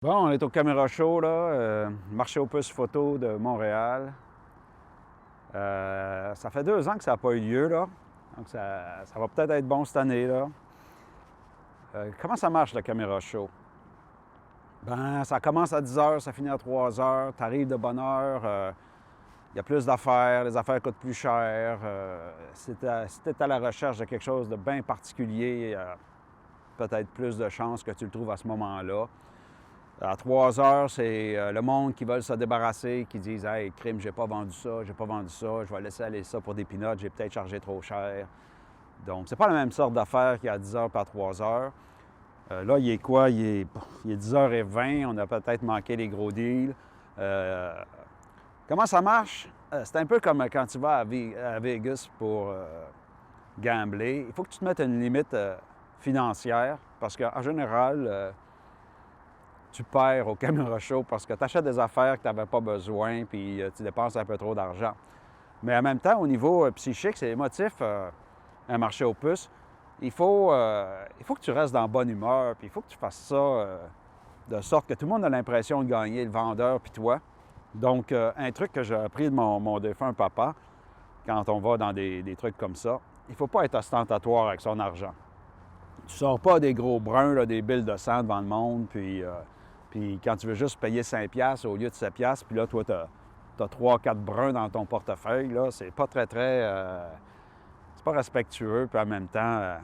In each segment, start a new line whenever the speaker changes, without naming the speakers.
Bon, on est au Caméra Show, là, marché aux puces photo de Montréal. Ça fait 2 ans que ça n'a pas eu lieu, là. Donc, ça va peut-être être bon cette année, là. Comment ça marche, le Caméra Show? Ben, ça commence à 10 h, ça finit à 3 h. Tu arrives de bonne heure. Il y a plus d'affaires, les affaires coûtent plus cher. Si tu es à la recherche de quelque chose de bien particulier, peut-être plus de chances que tu le trouves à ce moment-là. À 3 h, c'est le monde qui veut se débarrasser, qui disent « Hey, crime, j'ai pas vendu ça, je vais laisser aller ça pour des peanuts, j'ai peut-être chargé trop cher. » Donc, c'est pas la même sorte d'affaire qu'il y a 10 h par 3 h. Là, il est quoi? Il est 10h20, on a peut-être manqué les gros deals. Comment ça marche? C'est un peu comme quand tu vas à Vegas pour gambler. Il faut que tu te mettes une limite financière parce qu'en général, tu perds au Caméra Show parce que tu achètes des affaires que tu n'avais pas besoin puis tu dépenses un peu trop d'argent. Mais en même temps, au niveau psychique, c'est émotif, un marché aux puces. Il faut que tu restes dans bonne humeur puis il faut que tu fasses ça de sorte que tout le monde a l'impression de gagner, le vendeur puis toi. Donc, un truc que j'ai appris de mon défunt papa, quand on va dans des trucs comme ça, il ne faut pas être ostentatoire avec son argent. Tu ne sors pas des gros bruns, là, des billes de sang devant le monde, puis quand tu veux juste payer 5$ au lieu de 7$, puis là, toi, tu as 3-4 bruns dans ton portefeuille, là, c'est pas très, c'est pas respectueux, puis en même temps,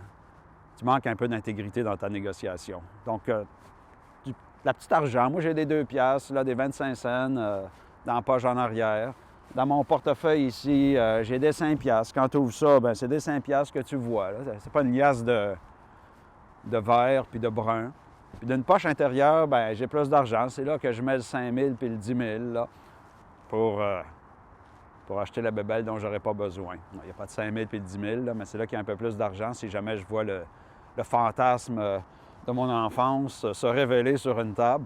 tu manques un peu d'intégrité dans ta négociation. Donc, la petite argent, moi, j'ai des 2$, là, des 25 cents dans la poche en arrière. Dans mon portefeuille ici, j'ai des 5$. Quand tu ouvres ça, bien, c'est des 5$ que tu vois. C'est pas une liasse de verre puis de brun. Puis d'une poche intérieure, bien, j'ai plus d'argent. C'est là que je mets le 5 000 puis le 10 000 là, pour acheter la bébelle dont j'aurais pas besoin. Il n'y a pas de 5 000 puis de 10 000, là, mais c'est là qu'il y a un peu plus d'argent si jamais je vois le fantasme de mon enfance se révéler sur une table.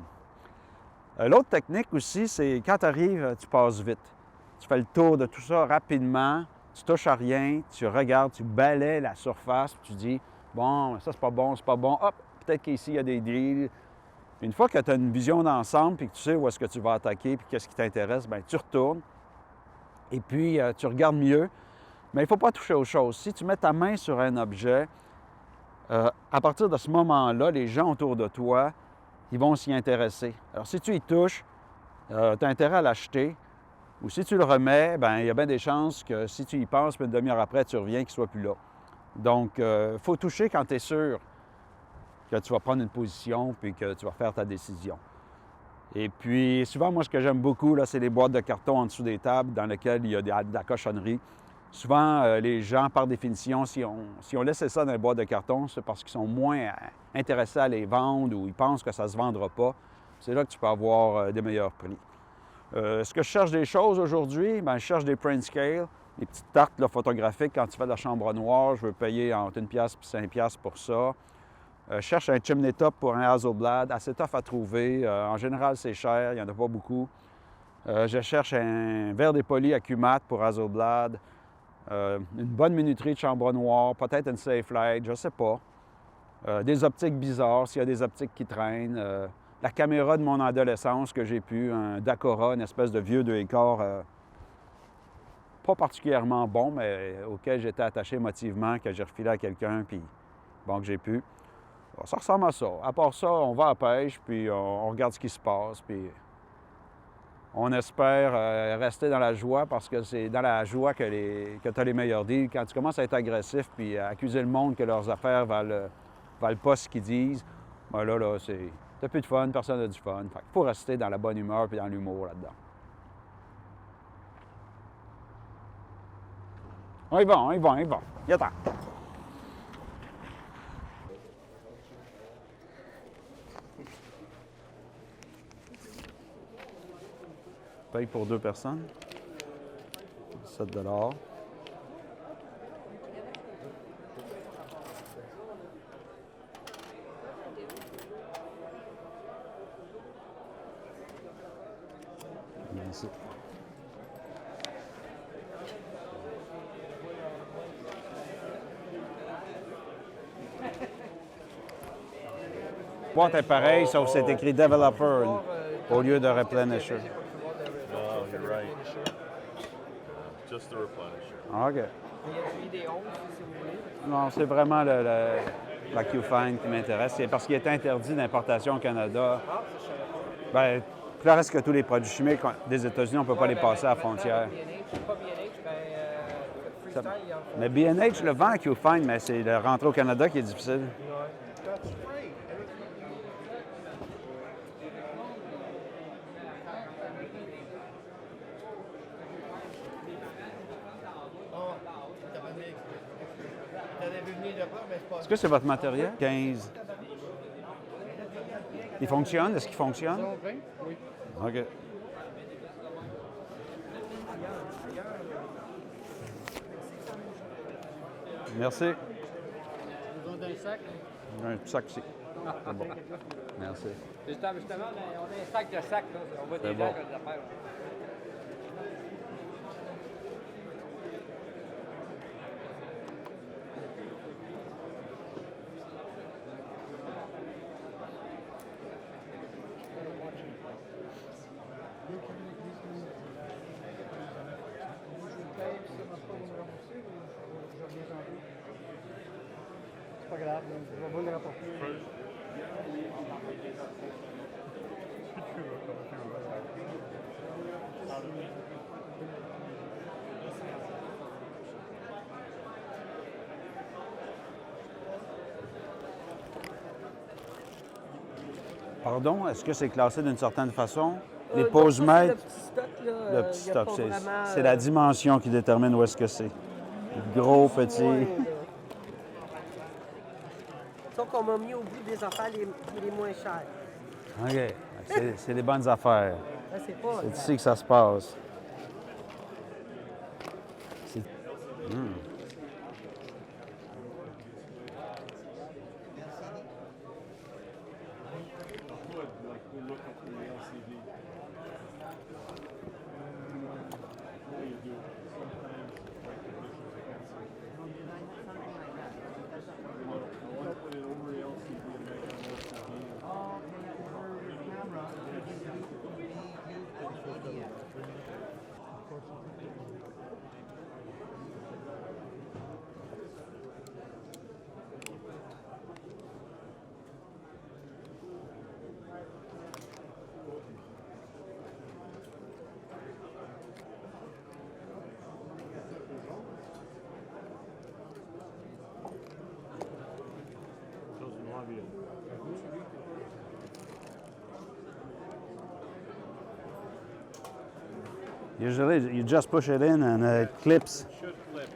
L'autre technique aussi, c'est quand tu arrives, tu passes vite. Tu fais le tour de tout ça rapidement, tu touches à rien, tu regardes, tu balayes la surface, puis tu dis « Bon, ça c'est pas bon, c'est pas bon. Hop, peut-être qu'ici il y a des deals. » Une fois que tu as une vision d'ensemble puis que tu sais où est-ce que tu vas attaquer puis qu'est-ce qui t'intéresse, bien, tu retournes et puis tu regardes mieux. Mais il ne faut pas toucher aux choses. Si tu mets ta main sur un objet, à partir de ce moment-là, les gens autour de toi, ils vont s'y intéresser. Alors, si tu y touches, tu as intérêt à l'acheter. Ou si tu le remets, bien, il y a bien des chances que si tu y penses, puis une demi-heure après, tu reviens, qu'il ne soit plus là. Donc, il faut toucher quand tu es sûr que tu vas prendre une position puis que tu vas faire ta décision. Et puis, souvent, moi, ce que j'aime beaucoup, là, c'est les boîtes de carton en dessous des tables dans lesquelles il y a de la cochonnerie. Souvent, les gens, par définition, si on laissait ça dans les boîtes de carton, c'est parce qu'ils sont moins intéressés à les vendre ou ils pensent que ça ne se vendra pas. C'est là que tu peux avoir des meilleurs prix. Est-ce que je cherche des choses aujourd'hui? Bien, je cherche des print scale, des petites tartes là, photographiques quand tu fais de la chambre noire. Je veux payer entre 1$ et 5$ pour ça. Je cherche un chimney top pour un Hasselblad, assez tough à trouver. En général, c'est cher, il n'y en a pas beaucoup. Je cherche un verre dépoli à Cumat pour Hasselblad. Une bonne minuterie de chambre noire, peut-être une Safelite, je ne sais pas. Des optiques bizarres, s'il y a des optiques qui traînent. La caméra de mon adolescence que j'ai pu, un Dakora, une espèce de vieux 2,25, pas particulièrement bon, mais auquel j'étais attaché émotivement, que j'ai refilé à quelqu'un, puis bon, que j'ai pu. Alors, ça ressemble à ça. À part ça, on va à la pêche, puis on regarde ce qui se passe, puis on espère rester dans la joie parce que c'est dans la joie que tu as les meilleurs deals. Quand tu commences à être agressif puis à accuser le monde que leurs affaires valent pas ce qu'ils disent, bien là, t'as plus de fun, personne n'a du fun. Fait qu'il faut rester dans la bonne humeur puis dans l'humour là-dedans. On y va, on y va, on y va. Il y a temps. Paye pour 2 personnes. 7$. Merci. boîte est pareille, sauf que c'est écrit Developer au lieu de Replenisher.
Oh, you're right. Just the replenisher.
OK.
Il y a des 11 si vous voulez.
Non, c'est vraiment la Q-Find qui m'intéresse. C'est parce qu'il est interdit d'importation au Canada. Bien, presque tous les produits chimiques des États-Unis, on ne peut pas les passer à la frontière.
Pas BNH, Freestyle, il en faut.
Mais B&H le vend à Q-Find, mais c'est de rentrer au Canada qui est difficile. Est-ce que c'est votre matériel? 15. Il fonctionne? Est-ce qu'il fonctionne?
Oui.
OK. Merci.
Besoin d'un sac?
Un sac ici. C'est bon. Merci.
Justement, on a un sac de sacs, là. On voit des
C'est bon.
gens qui ont des affaires. C'est pas grave, on va vous le rapporter.
Pardon, est-ce que c'est classé d'une certaine façon? Les
Non,
pose
ça,
mètres,
le petit stock, là.
le petit stock,
Il y a pas vraiment,
c'est la dimension qui détermine où est-ce que c'est. Gros, petit.
Ouais, sauf qu'on m'a mis au bout des affaires les moins chères.
OK. C'est des bonnes affaires.
Là, c'est pas.
C'est ici que ça se passe. C'est- Usually, you just push it in and it clips.
Should clip.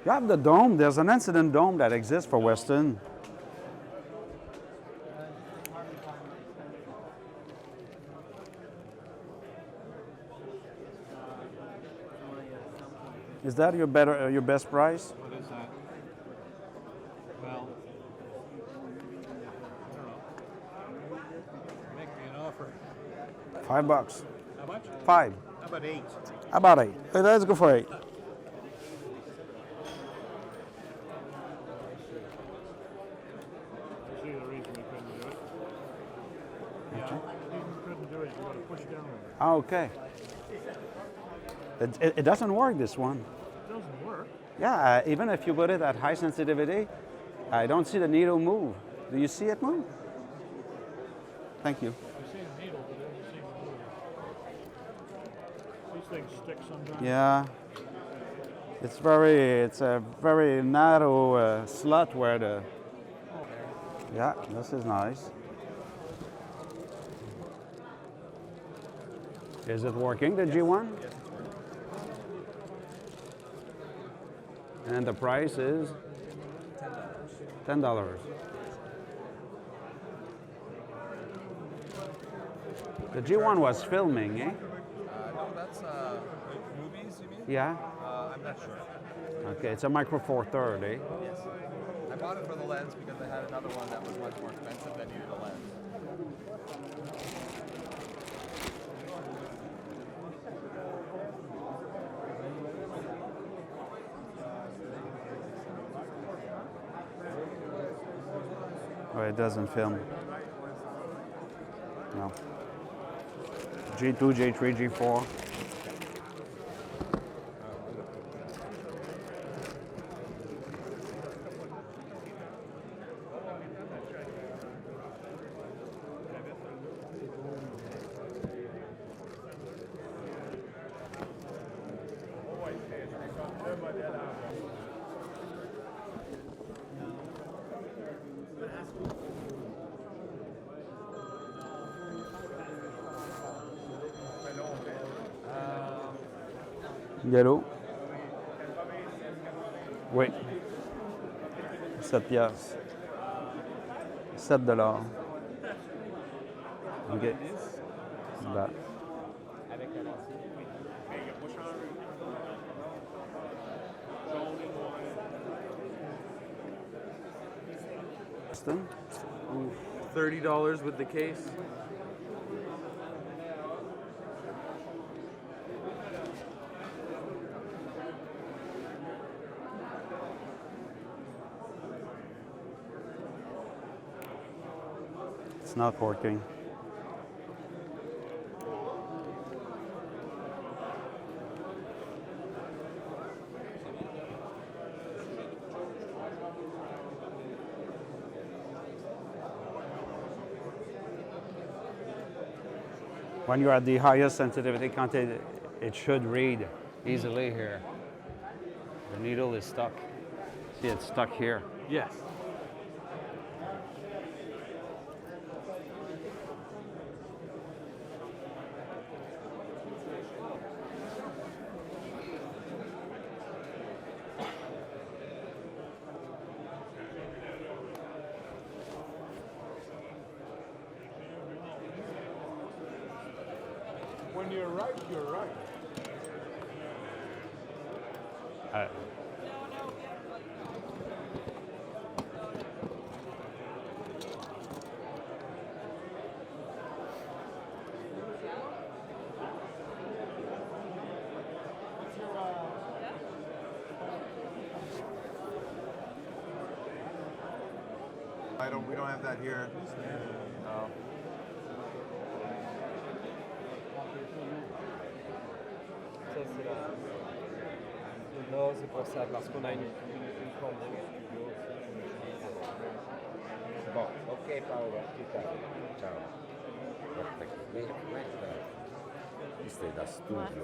You have the dome. There's an incident dome that exists for Weston. Is that your best price?
What is that? Well, I don't know. Make me an offer.
$5.
How much?
5.
How about 8?
How about 8? Let's go for 8.
See the reason we couldn't do it. Yeah. The reason we couldn't do it is you want to push down on it.
Ah, okay. It doesn't work, this one.
It doesn't work.
Yeah, even if you put it at high sensitivity, I don't see the needle move. Do you see it move? Thank you.
You see the needle, but then you see the move. These things stick sometimes.
Yeah. It's a very narrow slot where the... Yeah, this is nice. Is it working, the G1?
Yes, it's working.
And the price is? $10. The G1 was filming, eh?
No, that's movies, you mean?
Yeah.
I'm not sure.
Okay, it's a Micro Four Third, eh?
Yes. I bought it for the lens because I had another one that was much more expensive that needed a lens.
Oui. it doesn't film. No. G2, G3, G4. Gallo. Oui. 7 piastres. 7 $. OK. Là.
$30 with the case.
It's not working. When you're at the highest sensitivity content, it should read easily here. The needle is stuck. See, it's stuck here.
Yes.
When you're right, you're right.
We don't have that here. No.
Ça, c'est la... Non, c'est pour ça, parce qu'on a une commande au studio aussi qu'on utilise.
Bon, ok Paolo, ciao. Guarda che questo è da studio,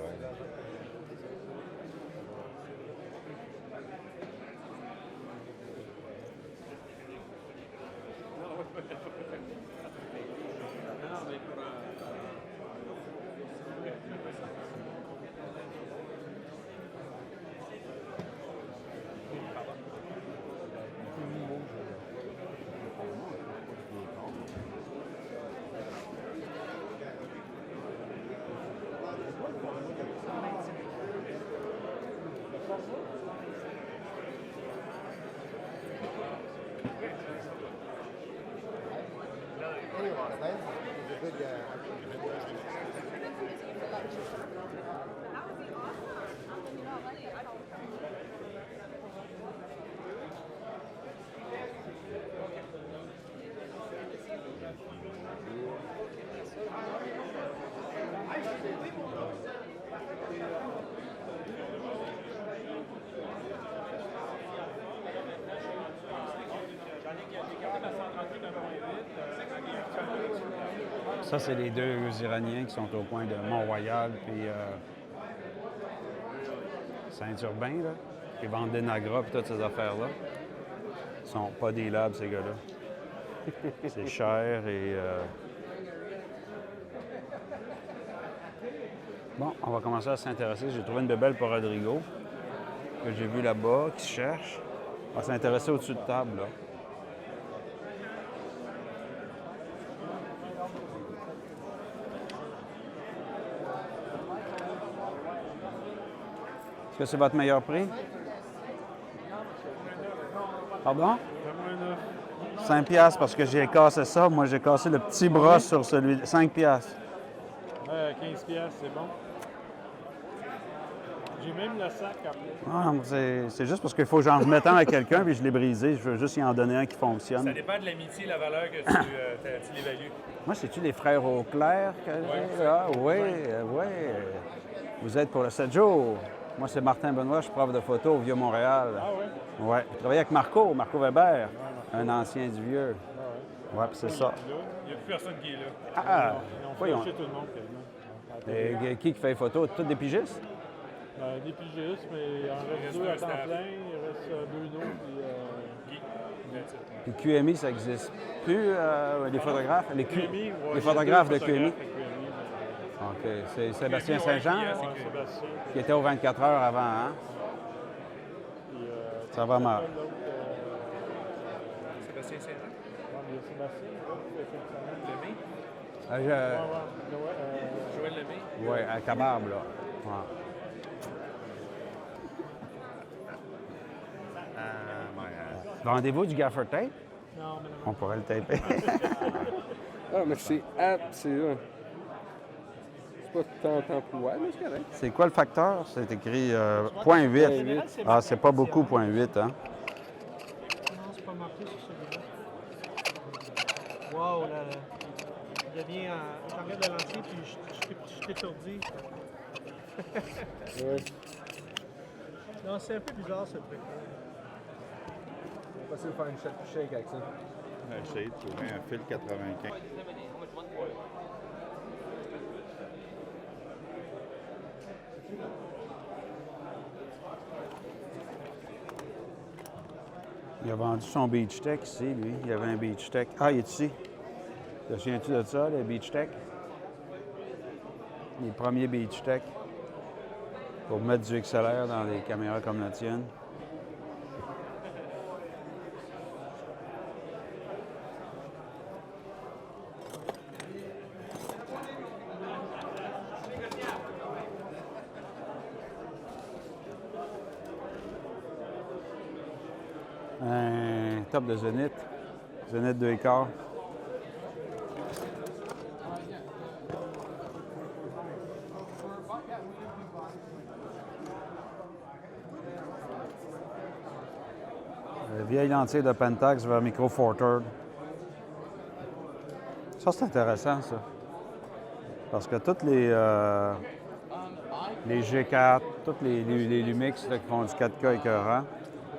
Ça, c'est les deux Iraniens qui sont au coin de Mont-Royal puis Saint-Urbain, là, qui vendent des Nagra et toutes ces affaires-là. Ils sont pas des labs, ces gars-là. C'est cher et... Bon, on va commencer à s'intéresser. J'ai trouvé une bébelle pour Rodrigo, que j'ai vu là-bas, qui se cherche. On va s'intéresser au-dessus de table, là. Est-ce que c'est votre meilleur prix? Pardon? 5 piastres parce que j'ai cassé ça. Moi, j'ai cassé le petit bras sur celui... 5 piastres.
15 piastres, c'est bon. J'ai même le sac après.
Ah, c'est juste parce qu'il faut que j'en remette un à quelqu'un, puis je l'ai brisé. Je veux juste y en donner un qui fonctionne.
Ça dépend de l'amitié, la valeur que tu l'évalues.
Moi, c'est-tu les frères Auclair? Ah, oui, oui. Vous êtes pour le 7 jours. Moi, c'est Martin Benoît, je suis prof de photo au Vieux-Montréal.
Ah oui?
Oui. Je travaillais avec Marco Weber, un ancien du Vieux.
Ah
Oui, puis c'est ça.
Il n'y a plus personne qui est là.
Ah,
Ils ont
voyons.
flashé tout le monde quasiment.
Et qui fait les photos? Tous des pigistes?
Des pigistes, mais il en reste deux à temps plein. Il reste Bruno puis
Puis QMI, ça n'existe plus, les photographes?
QMI, ouais,
les photographes de
il y a deux
QMI?
photographes à QMI, mais-
OK. C'est Sébastien
QMI, ouais,
Saint-Jean,
ouais, Sébastien.
qui était aux 24 heures avant, hein?
Puis,
Ça va mal.
l'autre,
Sébastien Saint-Jean.
ouais, mais il y a Sébastien, l'autre, qui fait le travail.
Lemay. Joël Lemay.
Oui, à Cabarbe, là. Ouais. Vendez-vous du gaffer tape?
Non, mais non.
On pourrait le taper.
Ah, mais c'est pas tant poids, mais c'est correct.
C'est quoi le facteur? C'est écrit .8.
général, c'est
Ah,
marqué
c'est pas
en
beaucoup .8, hein?
Non, c'est pas marqué sur celui-là. Wow, là, là. Il devient. Je regarde la lentille puis je suis étourdi.
Ouais.
Non, c'est un peu bizarre ce truc.
On va essayer de faire une shake avec ça.
Essayer de trouver un fil 95.
Il a vendu son Beach Tech ici, lui. Il y avait un Beach Tech. Ah, il est ici. Te souviens-tu de ça, le Beach Tech? Les premiers Beach Tech. Pour mettre du XLR dans des caméras comme la tienne. Un top de Zénith. Zénith 2,4. Vieille lentille de Pentax vers Micro Four Thirds. Ça, c'est intéressant, ça. Parce que toutes les G4, toutes les Lumix là, qui font du 4K écœurant,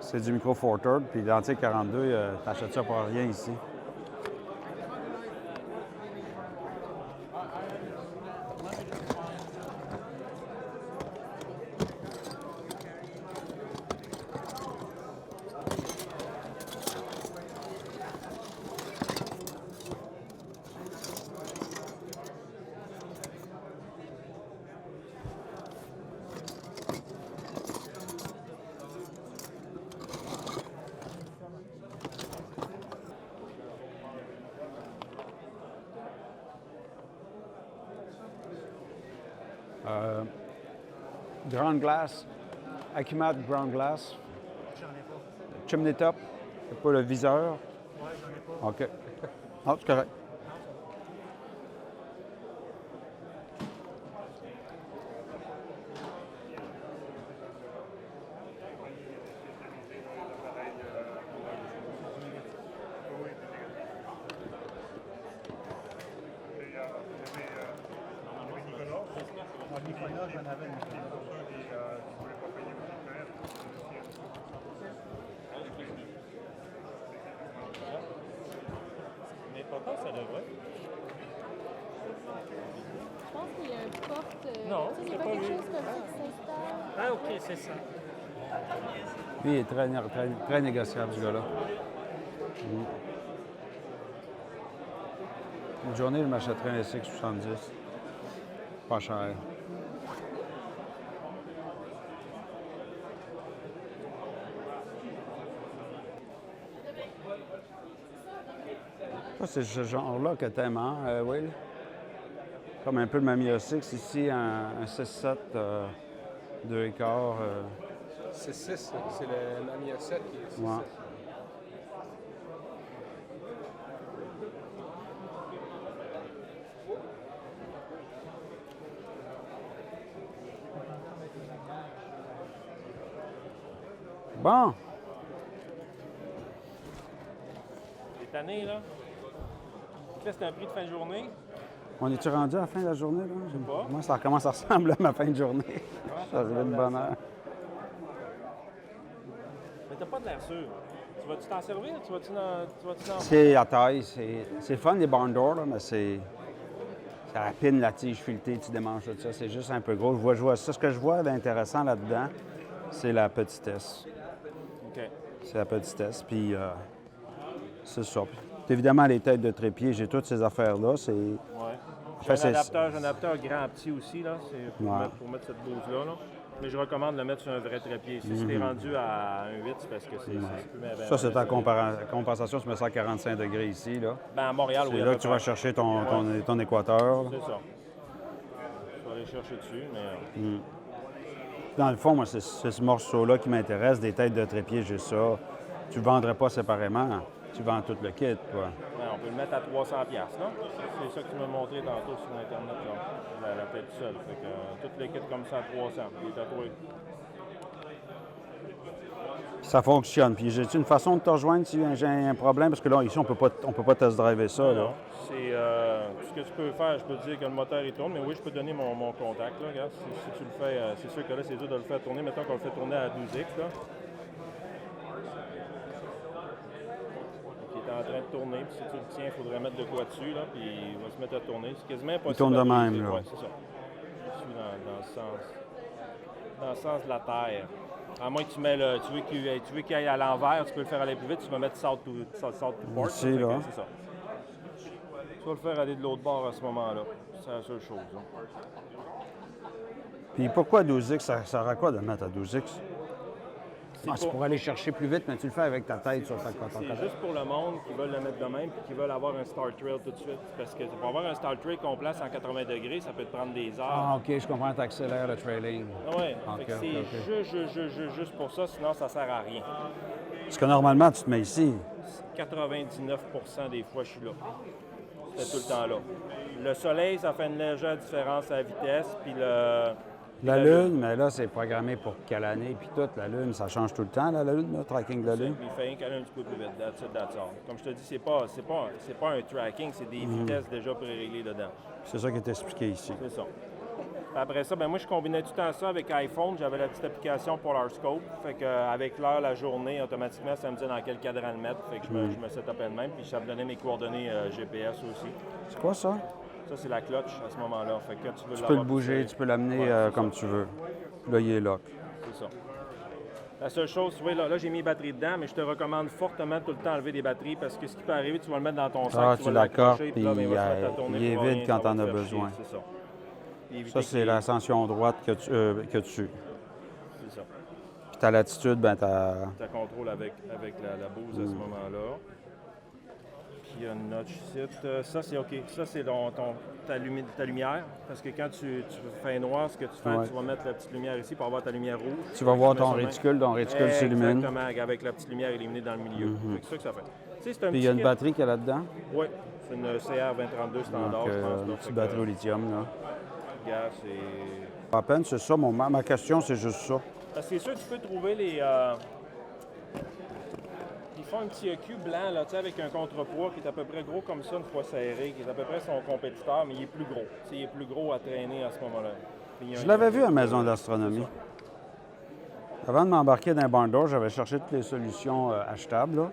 c'est du Micro Four Thirds. Puis l'antique 42, t'achètes ça pour rien ici. Ground Glass, Akimat Ground Glass.
J'en ai pas.
Chimney Top, c'est pas le viseur.
Ouais, j'en ai pas.
OK. Ah, c'est correct.
Nicolas, j'en avais une.
Mais pas quand ça devrait.
Je pense qu'il y a une porte.
Non,
tu sais,
c'est
c'est pas
pas
quelque
lui.
chose comme ça qui s'installe.
Ah, OK, c'est ça.
Lui, il est très négociable, ce gars-là. Une journée, je m'achèterais un SX70. Pas cher. Ça, c'est ce genre-là que t'aimes, hein, Will? Comme un peu le Mamiya 6, ici, un 6.7, 2,4.
C'est 6, c'est le Mamiya 7 qui est 6.
Ouais. Bon,
T'es tanné, là? C'est un prix de fin de journée.
on est-tu rendu à la fin de la journée, là? Je
sais pas.
Moi, ça commence à ressembler à ma fin de journée. Je suis arrivé de bonne heure.
Mais t'as pas de l'air sûr. Tu vas-tu t'en servir? Tu vas-tu en...
C'est à taille, c'est le fun, les barn doors, là, mais c'est... Ça rapine la tige filetée, tu démanges tout ça. C'est juste un peu gros. Je vois ça. Ce que je vois d'intéressant là-dedans, c'est la petitesse.
OK.
C'est la petitesse. Puis, c'est ça. Puis, évidemment, les têtes de trépied, j'ai toutes ces affaires-là. C'est...
Ouais.
Fait,
J'ai un adapteur grand petit aussi, là. C'est pour,
Ouais.
pour mettre cette bouse-là, là. Mais je recommande de le mettre sur un vrai trépied. Si t'es rendu à un 8, c'est parce que c'est plus
Ça, c'est ta compensation. Tu mets ça à 45 degrés ici, là.
Ben, à Montréal, oui.
C'est
à
là
peu
que tu vas
près.
chercher ton équateur. là.
C'est ça. Je vais aller chercher dessus, mais...
Dans le fond, moi, c'est ce morceau-là qui m'intéresse. Des têtes de trépied, j'ai ça. Tu ne vendrais pas séparément. Tu vends tout le kit, quoi.
Ben, on peut le mettre à 300$, là. C'est ça que tu m'as montré tantôt sur Internet, là. La tête seule. Fait que tout le kit comme ça à 300$. Il est tatoué.
Ça fonctionne. Puis, j'ai-tu une façon de te rejoindre si j'ai un problème? Parce que là, ici, on peut pas test driver ça, là.
Non. C'est ce que tu peux faire. Je peux te dire que le moteur il tourne, mais oui, je peux te donner mon contact. Là. Regarde, si tu le fais, c'est sûr que là, c'est dur de le faire tourner. Mettons qu'on le fait tourner à 12X. Là. Il est en train de tourner. Puis si tu le tiens, il faudrait mettre de quoi dessus. Là, puis il va se mettre à tourner. C'est quasiment impossible.
Il tourne de
à
même,
briser.
là.
Ouais, c'est ça. Je suis dans le sens de la terre. À moins que tu mets le, tu veux qu'il aille à l'envers, tu peux le faire aller plus vite, tu vas mettre south to port.
Ici,
Fait que
là.
c'est ça. Tu vas le faire aller de l'autre bord à ce moment-là. C'est la seule chose. Là.
Puis, pourquoi 12X? Ça sert à quoi de mettre à 12X?
C'est
C'est pour aller chercher plus vite, mais tu le fais avec ta tête sur ta
C'est juste pour le monde qui veulent le mettre de même et qui veulent avoir un Star Trail tout de suite. Parce que pour avoir un Star Trail complet à 180 degrés, ça peut te prendre des heures.
Ah, OK, je comprends, t'accélères le trailing.
Oui,
OK,
c'est juste pour ça, sinon ça sert à rien.
Parce que normalement, tu te mets ici.
99% des fois, je suis là. C'est tout le temps là. Le soleil, ça fait une légère différence à la vitesse, puis
La Lune, mais là, c'est programmé pour quelle année? Puis tout, la Lune, ça change tout le temps, là, la Lune, le tracking de la Lune?
Il fait rien qu'aller un petit peu plus vite. That's it, that's all. Comme je te dis, c'est pas un tracking, c'est des vitesses déjà pré-réglées dedans.
C'est ça qui est expliqué ici.
C'est ça. Après ça, ben moi, je combinais tout le temps ça avec iPhone. J'avais la petite application PolarScope. Fait qu'avec l'heure, la journée, automatiquement, ça me disait dans quel cadran le mettre. Fait que je me setupais de même. Puis ça me donnait mes coordonnées GPS aussi.
C'est quoi ça?
Ça, c'est la clutch à ce moment-là. Fait que quand tu veux
Tu peux le bouger, tu peux l'amener comme tu veux. Là, il est lock.
C'est ça. La seule chose, tu vois, là j'ai mis les batteries dedans, mais je te recommande fortement tout le temps enlever des batteries parce que ce qui peut arriver, tu vas le mettre dans ton sac,
Ah,
tu
tu
vas
l'accordes,
l'accrocher,
puis
là, ben, il va se mettre à tourner
il est
pour
vide
rien,
quand
ça va
t'en
te
as
faire
besoin.
chier, c'est ça. Puis éviter
Ça, c'est
qu'il-
l'ascension droite que tu.
C'est ça.
Puis ta latitude, ben t'as...
Tu contrôles avec la bouse à ce moment-là. Puis il y a une notch ici. Ça, c'est OK. Ça, c'est ta lumière. Parce que quand tu fais noir, ce que tu fais,
Ouais.
tu vas mettre la petite lumière ici pour avoir ta lumière rouge.
Tu vas voir
Tu mets
ton
sur le
réticule s'illumine.
Exactement, avec la petite lumière illuminée dans le milieu. C'est ça que ça fait. Tu sais, c'est un
Puis il
petit
y a une
kit.
batterie qu'il y a là-dedans.
Oui, c'est une CR2032 standard,
Donc,
je pense. là.
une
Fait
petite
que,
batterie au lithium, là.
gars, c'est...
Pas à peine, c'est ça. Ma question, c'est juste ça.
Parce que c'est sûr, tu peux trouver les... Ils font un petit EQ blanc, là, tu sais, avec un contrepoids qui est à peu près gros comme ça, une fois serré, qui est à peu près son compétiteur, mais il est plus gros. Tu sais, il est plus gros à traîner à ce moment-là. Puis il y a
Je
un-
l'avais vu à Maison d'astronomie. Avant de m'embarquer dans un barn door, j'avais cherché toutes les solutions achetables, là.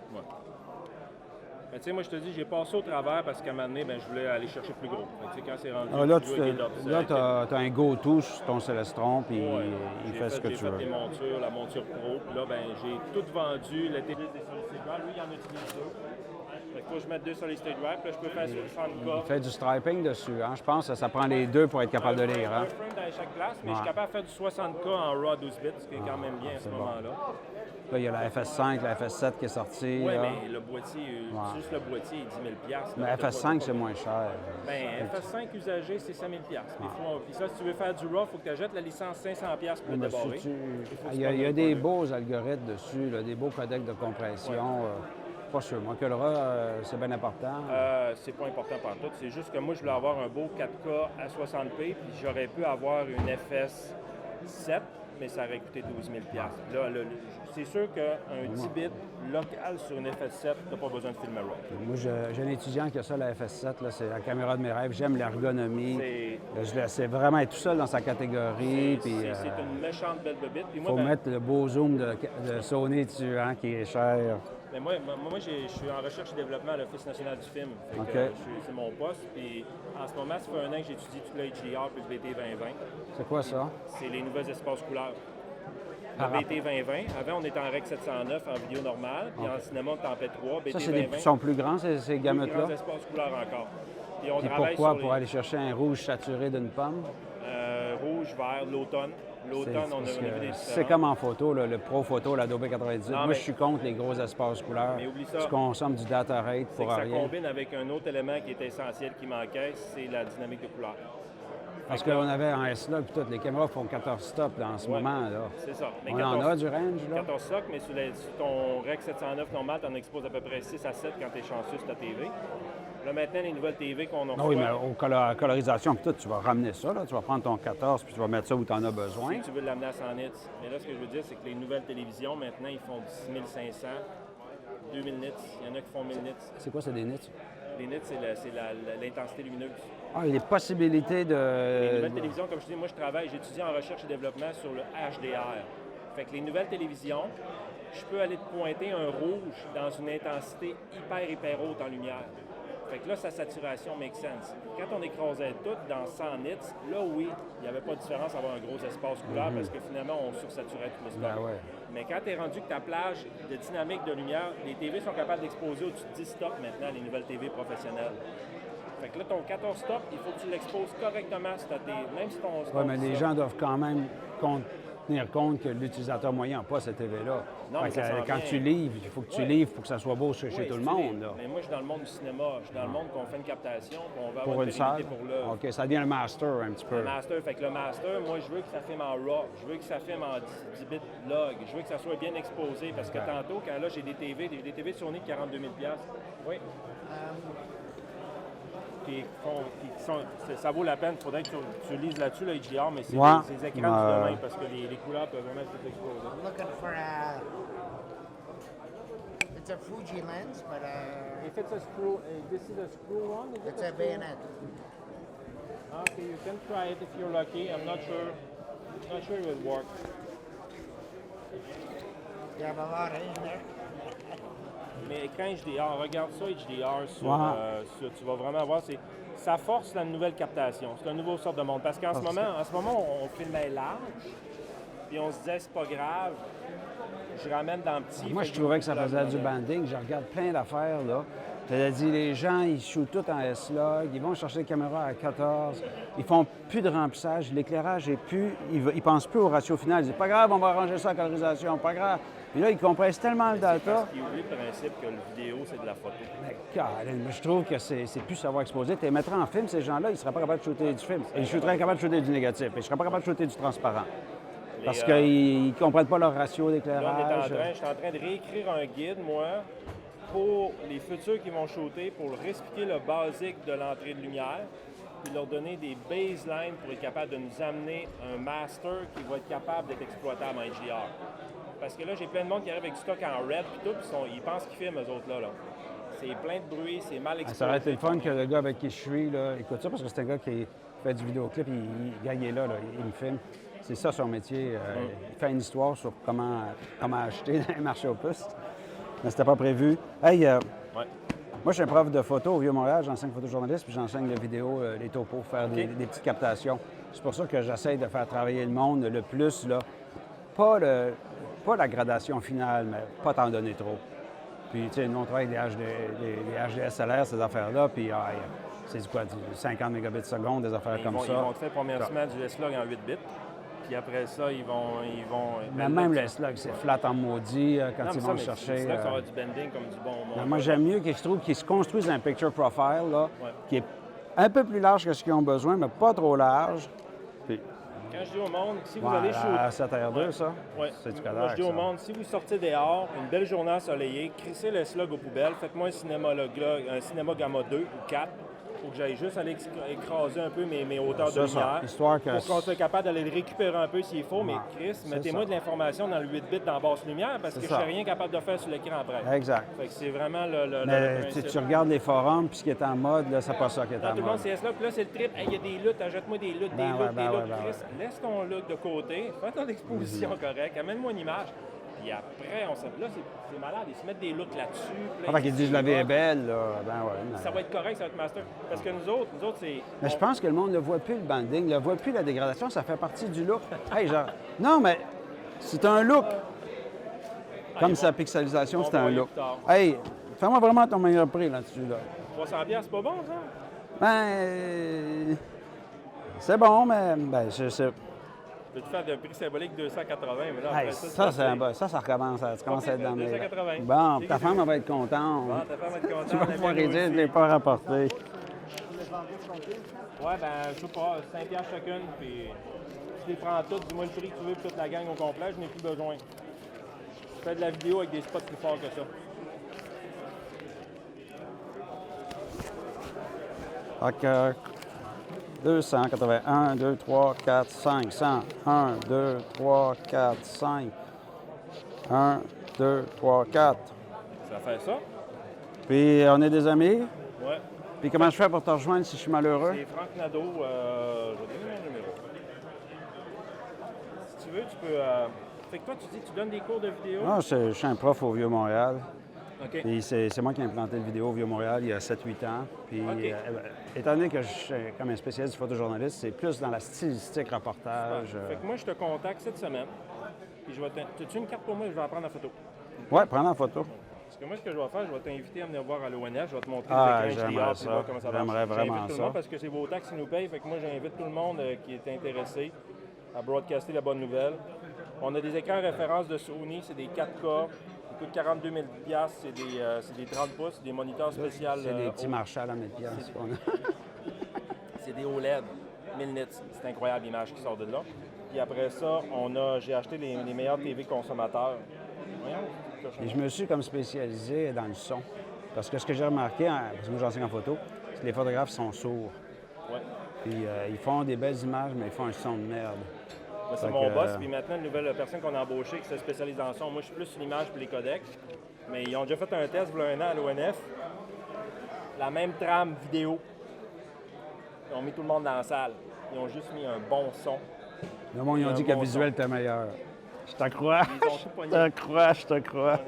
Mais tu sais, moi, je te dis, j'ai passé au travers parce qu'à un moment donné, ben, je voulais aller chercher plus gros. Fait que, tu sais, quand c'est rendu...
Ah, là,
plus gros avec les lobes,
t'as un go-to sur ton Célestron, puis
ouais,
il
j'ai
fait ce que
j'ai
tu
fait
veux.
les montures, la monture pro, puis là, ben, j'ai tout vendu, le TD des solid drive. Lui, il en utilise deux. Fait que faut que je mette deux solid drive, puis là, je peux faire 60K.
Il fait du striping dessus, hein? Je pense que ça prend les deux pour être capable de lire, hein?
Un frame dans chaque place, mais je
Ouais.
suis capable de faire du 60K en RAW 12 bits, ce qui est quand même bien à ce
c'est bon.
moment-là.
Là, il y a la FS5, la FS7 qui est sortie.
Oui,
là.
mais le boîtier, juste le boîtier est 10 000
Mais
là.
FS5, c'est moins cher.
Ben, FS5 usagé, c'est 5 000 Puis ça, si tu veux faire du RAW, il faut que tu achètes la licence 500 pour le
Mais
débarrer.
si tu-
faut que
Il
tu
y a,
prennes
il y a
un
des
peu.
beaux algorithmes dessus, là, des beaux codecs de compression. Pas sûr. Moi, que le RAW, c'est bien important.
C'est pas important par tout. C'est juste que moi, je voulais avoir un beau 4K à 60p, puis j'aurais pu avoir une FS7 mais ça aurait coûté 12 000 Là, c'est sûr qu'un 10 bits local sur une FS7, tu n'as pas besoin de filmer RAW.
Moi, j'ai un étudiant qui a ça, la FS7, là, c'est la caméra de mes rêves. J'aime l'ergonomie. Je le sais vraiment être tout seul dans sa catégorie.
C'est une méchante belle bobite.
Il faut mettre le beau zoom de Sony dessus, hein, qui est cher.
Mais moi je suis en recherche et développement à l'Office national du film. C'est mon poste. Puis en ce moment, ça fait 1 an que j'étudie tout le HDR puis le BT 2020.
C'est quoi ça?
C'est les nouvelles espaces couleurs. Le BT 2020. Avant, on était en Rec 709 en vidéo normale, puis en cinéma, on était en P3. BT
Ça,
2020.
sont plus grands, ces gammettes-là?
Plus grands espaces couleurs encore. Puis on
Puis
travaille
pourquoi?
sur
Pour aller chercher un rouge saturé d'une pomme?
Rouge, vert, l'automne. L'automne, on a vu des différences.
C'est comme en photo, le Pro Photo, l'Adobe 98. Moi, je suis contre les gros espaces couleurs.
Mais oublie ça.
Tu consommes du data rate
C'est
pour
que
rien.
ça combine avec un autre élément qui est essentiel, qui manquait, c'est la dynamique de couleur.
Parce qu'on avait en S-Log, puis toutes les caméras font 14 stops là, en ce moment. Là.
C'est ça. Mais
On
14,
en a du range, là?
14 stocks, mais sur ton Rec 709 normal, tu en exposes à peu près 6 à 7 quand tu es chanceux sur ta TV. Là, maintenant, les nouvelles TV qu'on a
Non, oui, mais aux colorisation, puis tout, tu vas ramener ça. Là. Tu vas prendre ton 14 puis tu vas mettre ça où tu en as besoin.
Si tu veux l'amener à 100 nits. Mais là, ce que je veux dire, c'est que les nouvelles télévisions, maintenant, ils font 6500, 2000 nits. Il y en a qui font 1000 nits.
C'est quoi, c'est des nits?
Les nits, c'est l'intensité lumineuse.
Ah, il y a des possibilités de...
Les nouvelles télévisions, comme je te dis, moi, j'étudie en recherche et développement sur le HDR. Fait que les nouvelles télévisions, je peux aller te pointer un rouge dans une intensité hyper haute en lumière. Fait que là, sa saturation make sense. Quand on écrasait tout dans 100 nits, là, oui, il n'y avait pas de différence d'avoir un gros espace couleur parce que finalement, on sursaturait tout l'espace.
Ben ouais.
Mais quand tu es rendu que ta plage de dynamique de lumière, les TV sont capables d'exposer au-dessus de 10 stops maintenant, les nouvelles TV professionnelles. Fait que là, ton 14 stops, il faut que tu l'exposes correctement sur ta TV, même si ton...
Oui, mais les gens doivent quand même tenir compte que l'utilisateur moyen n'a pas cette TV-là.
Non, mais ça s'en
quand
vient.
tu livres, il faut que tu livres pour que ça soit beau chez tout le monde. Là.
Mais moi, je suis dans le monde du cinéma. Je suis dans le monde qu'on fait une captation, puis on va
Pour
avoir
une
une
salle?
pérennité pour l'œuvre.
OK, ça devient le master un petit peu.
Le master, fait que le master, moi, je veux que ça filme en RAW, je veux que ça filme en 10 bits log, je veux que ça soit bien exposé, parce que tantôt, quand là, j'ai des TV de Sony de 42 000 oui. Ça vaut la peine, il faudrait que tu lises là-dessus, le HDR, mais c'est des écrans du demain, parce que les couleurs peuvent vraiment être exposées.
I'm looking for it's a Fuji lens, but
If it's a screw, this is a screw one?
it's a bayonet.
Okay, you can try it if you're lucky. I'm not sure it will work.
You have a lot in there.
Mais écran HDR, regarde ça HDR sur tu vas vraiment voir, ça force la nouvelle captation. C'est un nouveau sort de monde. Parce qu'en ce moment, on filmait large, puis on se disait c'est pas grave, je ramène dans le petit.
Moi, je trouvais que ça faisait du banding. Je regarde plein d'affaires, là. Tu as dit, les gens, ils shootent tout en S-Log, ils vont chercher les caméras à 14, ils font plus de remplissage, l'éclairage est plus... Ils pensent plus au ratio final. Ils disent, pas grave, on va arranger ça en colorisation, pas grave. Puis là, ils compressent tellement le data.
Parce qu'ils oublient le principe que le vidéo, c'est de la photo.
Mais Caroline, je trouve que c'est plus savoir exposer. Tu les mettrais en film, ces gens-là, ils ne seraient pas capables de shooter du film. Ils seraient capables de shooter du négatif. Ils ne seraient pas capables de shooter du transparent. Parce qu'ils ne comprennent pas leur ratio
Là,
d'éclairage.
je suis en train de réécrire un guide, moi, pour les futurs qui vont shooter, pour réexpliquer le basique de l'entrée de lumière, puis leur donner des baselines pour être capable de nous amener un master qui va être capable d'être exploitable en HDR. Parce que là, j'ai plein de monde qui arrive avec du stock en red, puis tout, puis ils pensent qu'ils filment, eux autres, là. C'est plein de bruit, c'est mal exposé.
Ça aurait été le fun que le gars avec qui je suis, là, écoute ça, parce que c'est un gars qui fait du vidéoclip, il est là, il me filme. C'est ça son métier. Il fait une histoire sur comment acheter dans les marchés aux puces. Mais c'était pas prévu. Hey, moi, je suis un prof de photo au Vieux-Montréal, j'enseigne photojournaliste, puis j'enseigne la vidéo, les topos, faire des petites captations. C'est pour ça que j'essaie de faire travailler le monde le plus, là. Pas la gradation finale, mais pas t'en donner trop. Puis, tu sais, nous, on travaille avec des HDSLR, ces affaires-là, puis c'est du quoi, du 50 mégabits seconde, des affaires comme ça.
Ils vont te faire premièrement du S-Log en 8 bits. Puis après ça, ils vont
Mais même le S-Log, c'est flat en maudit quand ils vont le chercher.
Le S-Log, ça va avoir du bending comme du bon monde.
Moi, j'aime mieux qu'ils se construisent un picture profile là, qui est un peu plus large que ce qu'ils ont besoin, mais pas trop large. Puis,
quand je dis au monde, si vous allez shooter...
À 7R2, ça?
Oui.
C'est du
Moi,
cadre.
je dis au monde, si vous sortez dehors, une belle journée ensoleillée, crissez le slug aux poubelles, faites-moi un cinéma gamma 2 ou 4, faut que j'aille juste aller écraser un peu mes hauteurs de
C'est ça,
lumière.
histoire que-
Pour qu'on soit capable d'aller le récupérer un peu s'il faut. Mais
Ouais,
Chris,
c'est
mettez-moi
ça.
de l'information dans le 8 bits dans basse lumière parce que
C'est
je ne
ça.
suis rien capable de faire sur l'écran après.
Exact.
Fait que c'est vraiment le
Mais
principe.
tu regardes les forums, puis ce qui est en mode, là, c'est pas ça qui est
Là,
en
tout le monde
mode.
c'est là, puis là, c'est le trip. Hey, il y a des luttes, achète-moi des luttes,
Ben
des
ouais,
luttes,
ben
des
ouais,
luttes.
ben
Chris, laisse ton look de côté, fais ton exposition correcte, amène-moi une image. Puis après, là, c'est malade, ils se mettent des looks là-dessus. puis là,
Enfin, qu'ils disent la vie est belle, là. Ben ouais. mais-
Ça va être correct, ça va être master. Parce que nous autres c'est.
Mais je pense que le monde ne voit plus le banding, ne voit plus la dégradation, ça fait partie du look. Hey, genre, non, mais c'est un look. Comme sa pixelisation, c'est
on va
un
y
look.
plus tard.
Hey, fais-moi vraiment ton meilleur prix là-dessus, là.
300$, c'est pas bon, ça?
Ben, c'est bon, mais ben,
Je vais te faire d'un prix symbolique 280, mais là,
hey,
après
ça, c'est un bas. Ça recommence. Ça commence à être dans mes...
280.
Bon,
C'est
ta
que
femme,
c'est-
elle va être contente.
Bon, ta femme va être contente.
Tu vas
la
pouvoir
mienne
dire, je
aussi.
ne l'ai pas rapporté.
Ouais, ben, je sais pas, 5$ chacune, puis si tu les prends toutes, dis-moi le prix que tu veux, puis toute la gang au complet, je n'ai plus besoin. Je fais de la vidéo avec des spots plus forts que ça.
OK. 281, 2, 3, 4, 5, 100. 1, 2, 3, 4, 5. 1, 2, 3, 4.
Ça fait ça?
Puis on est des amis.
Ouais.
Puis comment je fais pour te rejoindre si je suis malheureux?
C'est Franck Nadeau, je vais te donner mon numéro. Si tu veux, tu peux... Fait que toi, tu dis que tu donnes des cours de vidéo?
Ah, je suis un prof au Vieux-Montréal.
OK.
Puis c'est moi qui ai implanté le vidéo au Vieux-Montréal il y a 7-8 ans. Puis
OK.
Étant donné que je suis comme un spécialiste du photojournaliste, c'est plus dans la stylistique reportage.
Fait que moi, je te contacte cette semaine. Puis je vais T'as-tu une carte pour moi? Je vais en prendre la photo.
Ouais, prends la photo.
Parce que moi, ce que je vais faire, je vais t'inviter à venir voir à l'ONF. Je vais te montrer
Ah,
les écrans
j'aimerais
HDR, puis
ça.
voir comment ça marche.
J'aimerais vraiment
J'invite tout le
ça.
monde parce que c'est vos taxes qui nous payent. Fait que moi, j'invite tout le monde qui est intéressé à broadcaster la bonne nouvelle. On a des écrans référence de Sony, c'est des 4K. Ils coûtent 42 000 c'est des 30 pouces, des moniteurs spéciaux.
C'est des petits Marshall à 1000 piastres qu'on a.
C'est des OLED, 1000 nits. C'est incroyable l'image qui sort de là. Puis après ça, j'ai acheté les meilleurs TV consommateurs. Voyons,
Et je me suis comme spécialisé dans le son. Parce que ce que j'ai remarqué, parce que moi j'enseigne en photo, c'est que les photographes sont sourds.
Ouais.
Puis ils font des belles images, mais ils font un son de merde.
Moi, c'est
Fait
mon
que,
boss, puis maintenant, une nouvelle personne qu'on a embauchée qui se spécialise dans le son. Moi, je suis plus sur l'image et les codecs. Mais ils ont déjà fait un test, il y a un an, à l'ONF. La même trame vidéo. Ils ont mis tout le monde dans la salle. Ils ont juste mis un bon son.
Le monde, ils ont
Un
dit que le
bon
visuel
son.
était meilleur. Je te crois.
Ils ont tout
Je
pogné.
te crois, je te crois.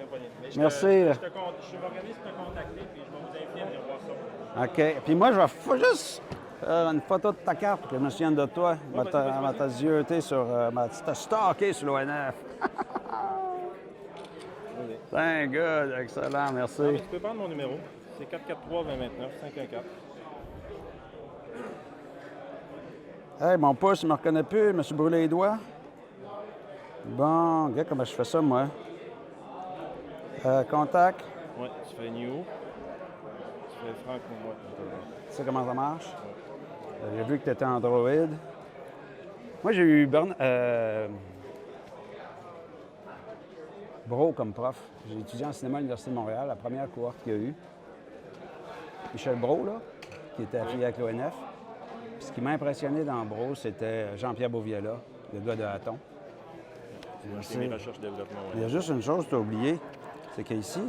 Mais je
Merci.
Je m'organise pour te contacter, puis je vais vous inviter à venir voir ça.
OK. Puis moi, faut juste faire une photo de ta carte pour que je me souvienne de toi.
vas-y.
Ma zioté sur... t'as stalké sur l'ONF. Thank good. Excellent. Merci.
Tu peux prendre mon numéro. C'est 443-2029, 514.
Hey, mon pouce, il me reconnaît plus. Je me suis brûlé les doigts. Bon, regarde comment je fais ça, moi. Contact.
Ouais, tu fais New. Tu fais Franck pour moi.
Tu sais comment ça marche? J'ai vu que tu étais Android. Moi, j'ai eu Brault comme prof. J'ai étudié en cinéma à l'Université de Montréal, la première cohorte qu'il y a eu. Michel Brault, là, qui était affilié avec l'ONF. Puis ce qui m'a impressionné dans Brault, c'était Jean-Pierre Beauviella, le gars de Hatton.
C'est mes recherches de développement.
Il y a juste une chose que tu as oubliée, c'est qu'ici,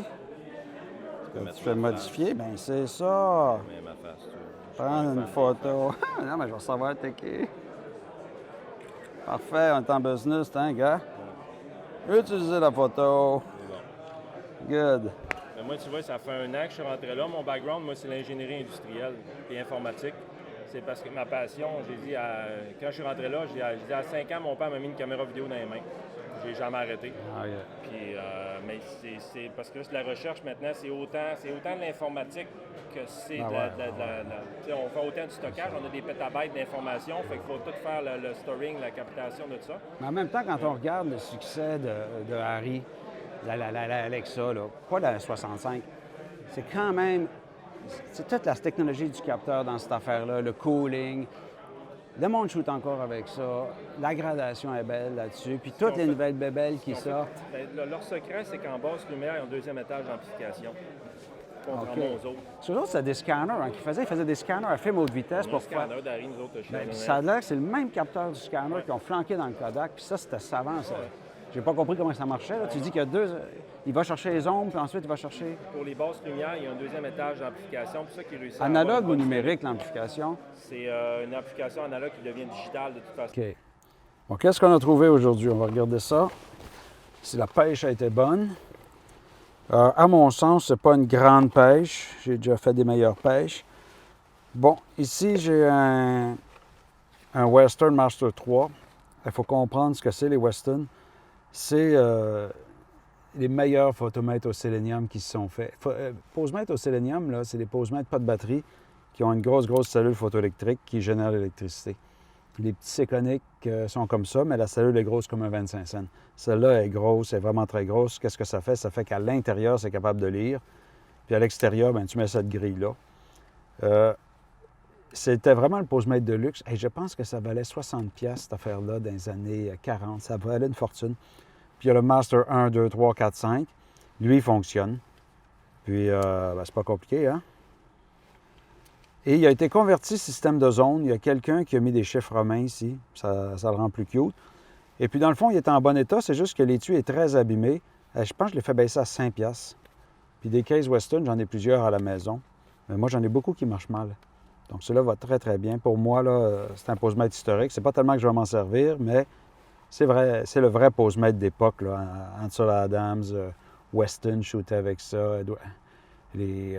tu peux modifier, bien c'est ça.
Mais ma face, tu
Prendre une photo. Non, mais je vais savoir t'es qui. Parfait, on est en business, hein, gars? Utiliser la photo. Good.
Mais moi, tu vois, ça fait un an que je suis rentré là. Mon background, moi, c'est l'ingénierie industrielle et informatique. C'est parce que ma passion, j'ai dit, quand je suis rentré là, j'ai dit à 5 ans, mon père m'a mis une caméra vidéo dans les mains. J'ai jamais arrêté.
Ah, yeah.
Puis, mais c'est parce que la recherche maintenant, c'est autant de l'informatique que c'est
Ah,
de
ouais,
tu sais, on fait autant du stockage, on a des pétabytes d'informations, fait qu'il faut tout faire le storing, la captation de tout ça.
Mais en même temps, quand on regarde le succès de Harry, la Alexa, là, pas la 65, c'est quand même... C'est toute la technologie du capteur dans cette affaire-là, le cooling. Le monde shoot encore avec ça. La gradation est belle là-dessus. Puis toutes les nouvelles bébelles qui sortent.
Ben, leur secret, c'est qu'en basse lumière, ils ont un deuxième étage d'amplification. contrairement aux autres.
Sur l'autre, c'est des scanners hein, qu'ils faisaient. Ils faisaient des scanners à film haute vitesse
On a un
pour faire...
scanner d'Harry, nous autres, chez
Ben,
Amazon.
ça a l'air que c'est le même capteur du scanner qu'ils ont flanqué dans le Kodak. Puis ça, c'était savant, ça. J'ai pas compris comment ça marchait. Là. Tu dis qu'il y a deux... Il va chercher les ombres, puis ensuite, il va chercher...
Pour les basses lumières, il y a un deuxième étage d'amplification. Pour ça qu'il réussit à
Analogue
avoir
ou
une bonne
numérique, l'amplification?
C'est une application analogue qui devient digitale de toute façon.
OK. Bon, qu'est-ce qu'on a trouvé aujourd'hui? On va regarder ça. Si la pêche a été bonne. À mon sens, c'est pas une grande pêche. J'ai déjà fait des meilleures pêches. Bon, ici, j'ai un Western Master 3. Il faut comprendre ce que c'est, les Western. C'est les meilleurs photomètres au sélénium qui se sont faits. Posemètres au sélénium, là, c'est des posemètres pas de batterie qui ont une grosse cellule photoélectrique qui génère l'électricité. Les petits séconiques sont comme ça, mais la cellule est grosse comme un 25 cents. Celle-là est grosse, est vraiment très grosse. Qu'est-ce que ça fait? Ça fait qu'à l'intérieur, c'est capable de lire. Puis à l'extérieur, bien, tu mets cette grille-là. C'était vraiment le posemètre de luxe. Et je pense que ça valait 60$, cette affaire-là, dans les années 40. Ça valait une fortune. Puis il y a le Master 1, 2, 3, 4, 5. Lui, il fonctionne. Puis, c'est pas compliqué, hein? Et il a été converti système de zone. Il y a quelqu'un qui a mis des chiffres romains ici. Ça le rend plus cute. Et puis, dans le fond, il est en bon état. C'est juste que l'étui est très abîmé. Je pense que je l'ai fait baisser à 5$. Puis des cases Western, j'en ai plusieurs à la maison. Mais moi, j'en ai beaucoup qui marchent mal. Donc, cela va très bien. Pour moi, là, c'est un posemètre historique. C'est pas tellement que je vais m'en servir, mais c'est vrai, c'est le vrai posemètre d'époque, là. Ansel Adams, Weston shootait avec ça, les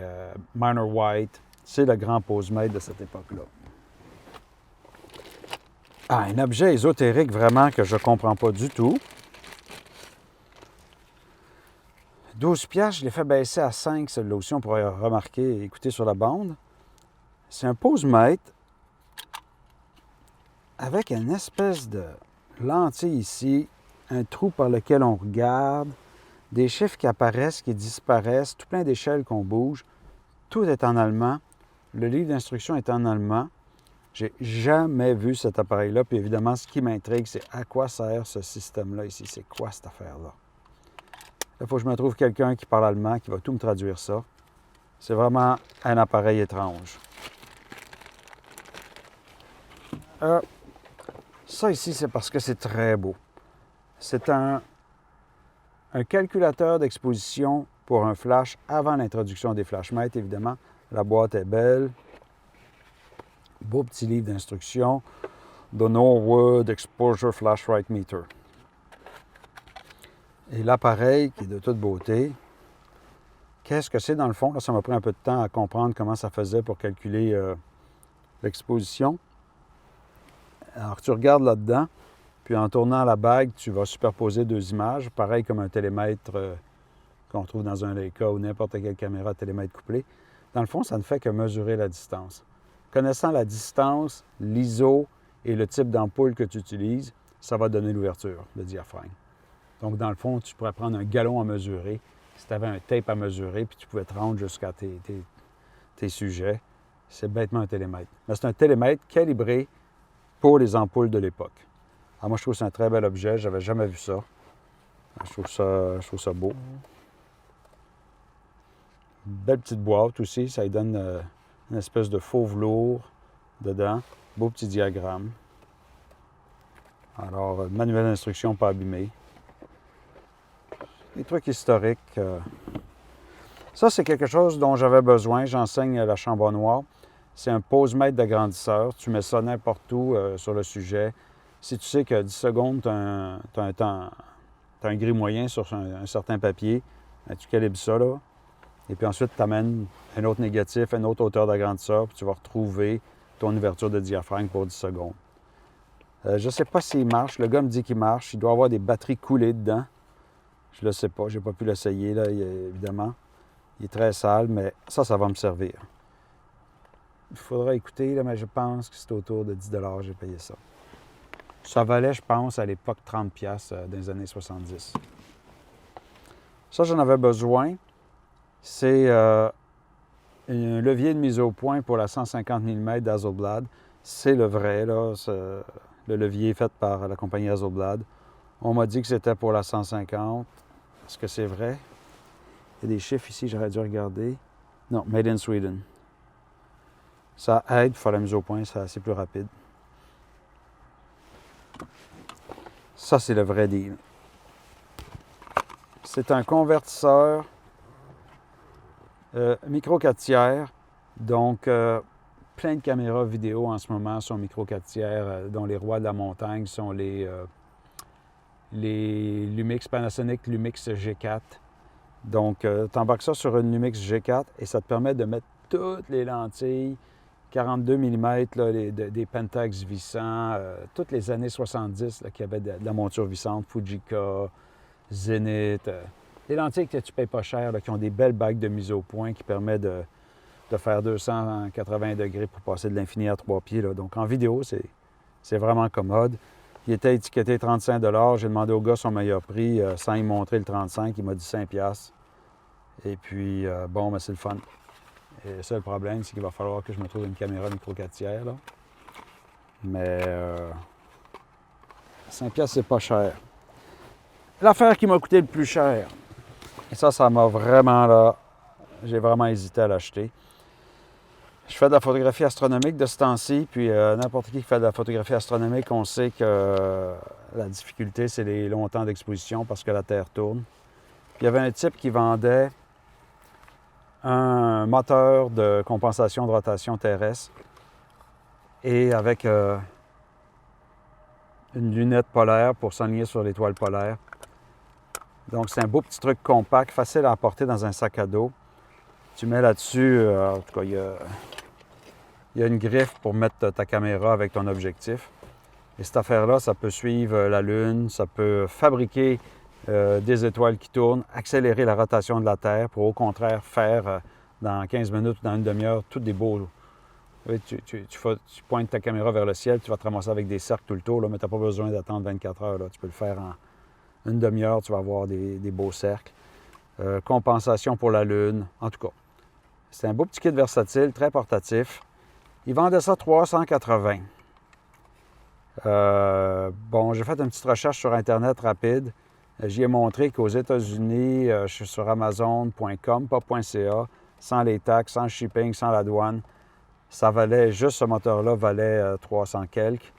Minor White. C'est le grand posemètre de cette époque-là. Ah, un objet ésotérique vraiment que je ne comprends pas du tout. 12$, je l'ai fait baisser à 5$, celui-là aussi, on pourrait remarquer et écouter sur la bande. C'est un posemètre avec une espèce de lentille ici, un trou par lequel on regarde, des chiffres qui apparaissent, qui disparaissent, tout plein d'échelles qu'on bouge. Tout est en allemand. Le livre d'instruction est en allemand. J'ai jamais vu cet appareil-là. Puis évidemment, ce qui m'intrigue, c'est à quoi sert ce système-là ici. C'est quoi cette affaire-là? Là, il faut que je me trouve quelqu'un qui parle allemand, qui va tout me traduire ça. C'est vraiment un appareil étrange. Ça ici, c'est parce que c'est très beau. C'est un calculateur d'exposition pour un flash avant l'introduction des flashmètres, évidemment. La boîte est belle. Beau petit livre d'instructions. The Norwood Exposure Flashlight Meter. Et l'appareil qui est de toute beauté. Qu'est-ce que c'est dans le fond? Là, ça m'a pris un peu de temps à comprendre comment ça faisait pour calculer l'exposition. Alors, tu regardes là-dedans, puis en tournant la bague, tu vas superposer deux images, pareil comme un télémètre qu'on trouve dans un Leica ou n'importe quelle caméra télémètre couplé. Dans le fond, ça ne fait que mesurer la distance. Connaissant la distance, l'ISO et le type d'ampoule que tu utilises, ça va donner l'ouverture, le diaphragme. Donc, dans le fond, tu pourrais prendre un galon à mesurer, si tu avais un tape à mesurer, puis tu pouvais te rendre jusqu'à tes sujets. C'est bêtement un télémètre. Mais c'est un télémètre calibré pour les ampoules de l'époque. Alors moi, je trouve que c'est un très bel objet. Je n'avais jamais vu ça. Je trouve ça beau. Une belle petite boîte aussi. Ça lui donne une espèce de faux velours dedans. Beau petit diagramme. Alors, manuel d'instruction pas abîmé. Des trucs historiques. Ça, c'est quelque chose dont j'avais besoin. J'enseigne à la Chambre Noire. C'est un posemètre d'agrandisseur. Tu mets ça n'importe où sur le sujet. Si tu sais que 10 secondes, tu as un gris moyen sur un certain papier, bien, tu calibres ça, là. Et puis ensuite, tu amènes un autre négatif, une autre hauteur d'agrandisseur, puis tu vas retrouver ton ouverture de diaphragme pour 10 secondes. Je ne sais pas s'il marche. Le gars me dit qu'il marche. Il doit avoir des batteries coulées dedans. Je ne le sais pas. Je n'ai pas pu l'essayer, là, évidemment. Il est très sale, mais ça va me servir. Il faudra écouter, là, mais je pense que c'est autour de 10$, j'ai payé ça. Ça valait, je pense, à l'époque 30$ dans les années 70. Ça, j'en avais besoin. C'est un levier de mise au point pour la 150 mm d'Hasselblad. C'est le vrai, là. Le levier fait par la compagnie Hasselblad. On m'a dit que c'était pour la 150. Est-ce que c'est vrai? Il y a des chiffres ici, j'aurais dû regarder. Non, Made in Sweden. Ça aide pour faire la mise au point, c'est plus rapide. Ça, c'est le vrai deal. C'est un convertisseur micro 4 tiers. Donc, plein de caméras vidéo en ce moment sont micro 4 tiers, dont les rois de la montagne sont les Lumix, Panasonic Lumix G4. Donc, tu embarques ça sur une Lumix G4 et ça te permet de mettre toutes les lentilles 42 mm, là, des Pentax vissants, toutes les années 70 là, qui avaient de la monture vissante, Fujica, Zenith. Des lentilles que tu ne payes pas cher, là, qui ont des belles bagues de mise au point qui permettent de faire 280 degrés pour passer de l'infini à 3 pieds. Là. Donc en vidéo, c'est vraiment commode. Il était étiqueté 35 $. J'ai demandé au gars son meilleur prix sans y montrer le 35. Il m'a dit 5 $. Et puis, bon, ben, c'est le fun. Et le seul problème, c'est qu'il va falloir que je me trouve une caméra micro 4 tiers. Là. Mais 5 $, c'est pas cher. L'affaire qui m'a coûté le plus cher, et ça m'a vraiment, là, j'ai vraiment hésité à l'acheter. Je fais de la photographie astronomique de ce temps-ci, puis n'importe qui fait de la photographie astronomique, on sait que la difficulté, c'est les longs temps d'exposition parce que la Terre tourne. Puis il y avait un type qui vendait un moteur de compensation de rotation terrestre et avec une lunette polaire pour s'aligner sur l'étoile polaire. Donc, c'est un beau petit truc compact, facile à emporter dans un sac à dos. Tu mets là-dessus, en tout cas, il y a une griffe pour mettre ta caméra avec ton objectif. Et cette affaire-là, ça peut suivre la Lune, ça peut fabriquer des étoiles qui tournent, accélérer la rotation de la Terre pour au contraire faire dans 15 minutes ou dans une demi-heure tous des beaux... Oui, tu pointes ta caméra vers le ciel, tu vas te ramasser avec des cercles tout le tour, là, mais tu n'as pas besoin d'attendre 24 heures. Là. Tu peux le faire en une demi-heure, tu vas avoir des beaux cercles. Compensation pour la Lune, en tout cas. C'est un beau petit kit versatile, très portatif. Ils vendaient ça 380. Bon, j'ai fait une petite recherche sur Internet rapide. J'y ai montré qu'aux États-Unis, je suis sur Amazon.com, pas .ca, sans les taxes, sans le shipping, sans la douane. Ça valait, juste ce moteur-là valait 300 quelques.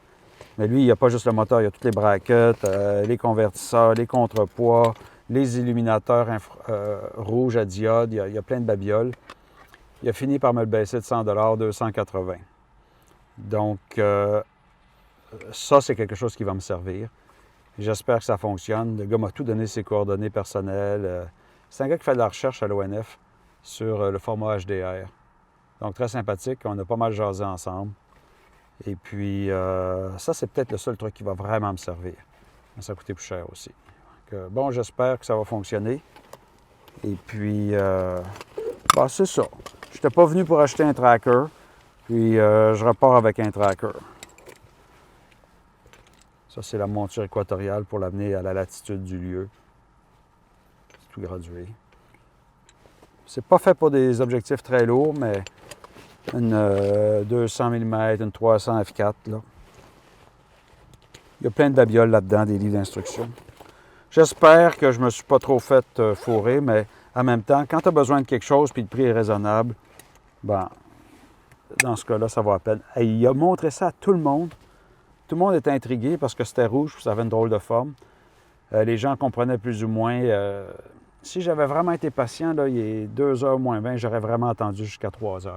Mais lui, il n'y a pas juste le moteur, il y a toutes les brackets, les convertisseurs, les contrepoids, les illuminateurs rouges à diode, il y a plein de babioles. Il a fini par me le baisser de 100 $, 280. Donc, ça, c'est quelque chose qui va me servir. J'espère que ça fonctionne. Le gars m'a tout donné ses coordonnées personnelles. C'est un gars qui fait de la recherche à l'ONF sur le format HDR. Donc, très sympathique. On a pas mal jasé ensemble. Et puis, ça, c'est peut-être le seul truc qui va vraiment me servir. Mais ça a coûté plus cher aussi. Donc, bon, j'espère que ça va fonctionner. Et puis, ben, c'est ça. Je n'étais pas venu pour acheter un tracker. Puis, je repars avec un tracker. Ça, c'est la monture équatoriale pour l'amener à la latitude du lieu. C'est tout gradué. C'est pas fait pour des objectifs très lourds, mais une 200 mm, une 300 f4. Là. Il y a plein de babioles là-dedans, des livres d'instructions. J'espère que je me suis pas trop fait fourrer, mais en même temps, quand tu as besoin de quelque chose et le prix est raisonnable, ben, dans ce cas-là, ça vaut la peine. Et il a montré ça à tout le monde. Tout le monde était intrigué parce que c'était rouge, ça avait une drôle de forme. Les gens comprenaient plus ou moins. Si j'avais vraiment été patient, là, il est 2h moins 20, j'aurais vraiment attendu jusqu'à 3h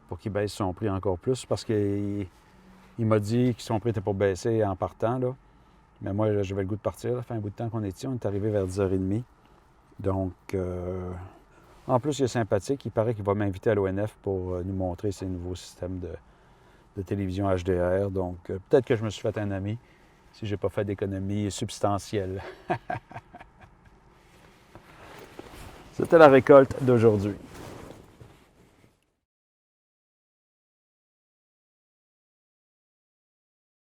pour qu'il baisse son prix encore plus parce qu'il m'a dit que son prix était pour baisser en partant. Là. Mais moi, j'avais le goût de partir. Ça fait un bout de temps qu'on est ici. On est arrivé vers 10h30. Donc, en plus, il est sympathique. Il paraît qu'il va m'inviter à l'ONF pour nous montrer ses nouveaux systèmes de télévision HDR. Donc, peut-être que je me suis fait un ami si je n'ai pas fait d'économie substantielle. C'était la récolte d'aujourd'hui.